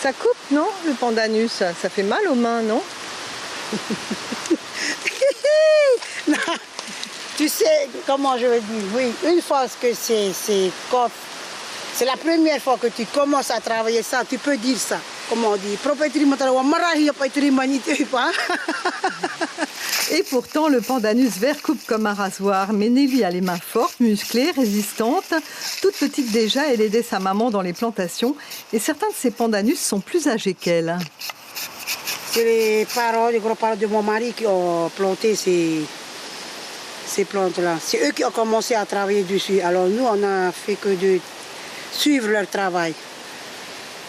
Ça coupe, non, le pandanus? Ça fait mal aux mains, non? Non, tu sais comment je veux dire, oui, une fois que c'est la première fois que tu commences à travailler ça, tu peux dire ça. Comment on dit? Et pourtant, le pandanus vert coupe comme un rasoir. Mais Nelly a les mains fortes, musclées, résistantes. Toute petite déjà, elle aidait sa maman dans les plantations. Et certains de ces pandanus sont plus âgés qu'elle. C'est les grands-parents de mon mari qui ont planté ces plantes-là. C'est eux qui ont commencé à travailler dessus. Alors nous, on n'a fait que de suivre leur travail.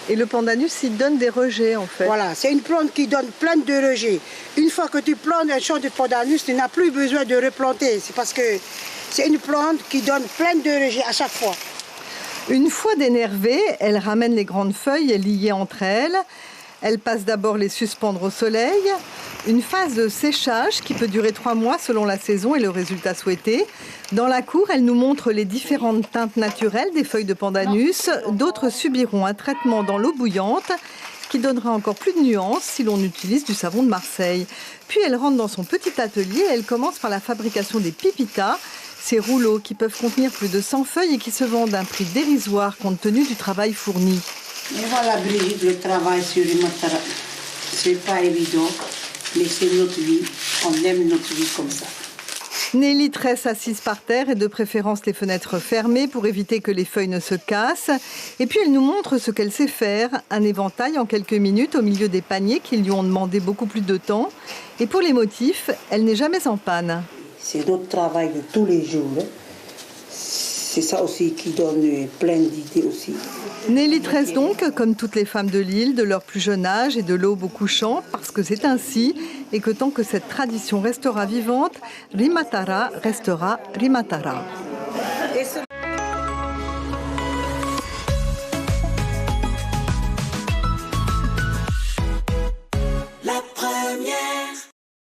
Et le pandanus, il donne des rejets, en fait. Voilà, c'est une plante qui donne plein de rejets. Une fois que tu plantes un champ de pandanus, tu n'as plus besoin de replanter. C'est parce que c'est une plante qui donne plein de rejets à chaque fois. Une fois dénervée, elle ramène les grandes feuilles liées entre elles. Elle passe d'abord les suspendre au soleil. Une phase de séchage qui peut durer 3 mois selon la saison et le résultat souhaité. Dans la cour, elle nous montre les différentes teintes naturelles des feuilles de pandanus. D'autres subiront un traitement dans l'eau bouillante qui donnera encore plus de nuances si l'on utilise du savon de Marseille. Puis elle rentre dans son petit atelier et elle commence par la fabrication des pipitas, ces rouleaux qui peuvent contenir plus de 100 feuilles et qui se vendent à un prix dérisoire compte tenu du travail fourni. Et voilà, Brigitte, le travail sur les matara. C'est pas évident, mais c'est notre vie. On aime notre vie comme ça. Nelly tresse assise par terre et de préférence les fenêtres fermées pour éviter que les feuilles ne se cassent. Et puis elle nous montre ce qu'elle sait faire, un éventail en quelques minutes au milieu des paniers qui lui ont demandé beaucoup plus de temps. Et pour les motifs, elle n'est jamais en panne. C'est notre travail de tous les jours. C'est ça aussi qui donne plein d'idées aussi. Nelly tresse donc, comme toutes les femmes de l'île, de leur plus jeune âge et de l'aube au couchant, parce que c'est ainsi, et que tant que cette tradition restera vivante, Rimatara restera Rimatara.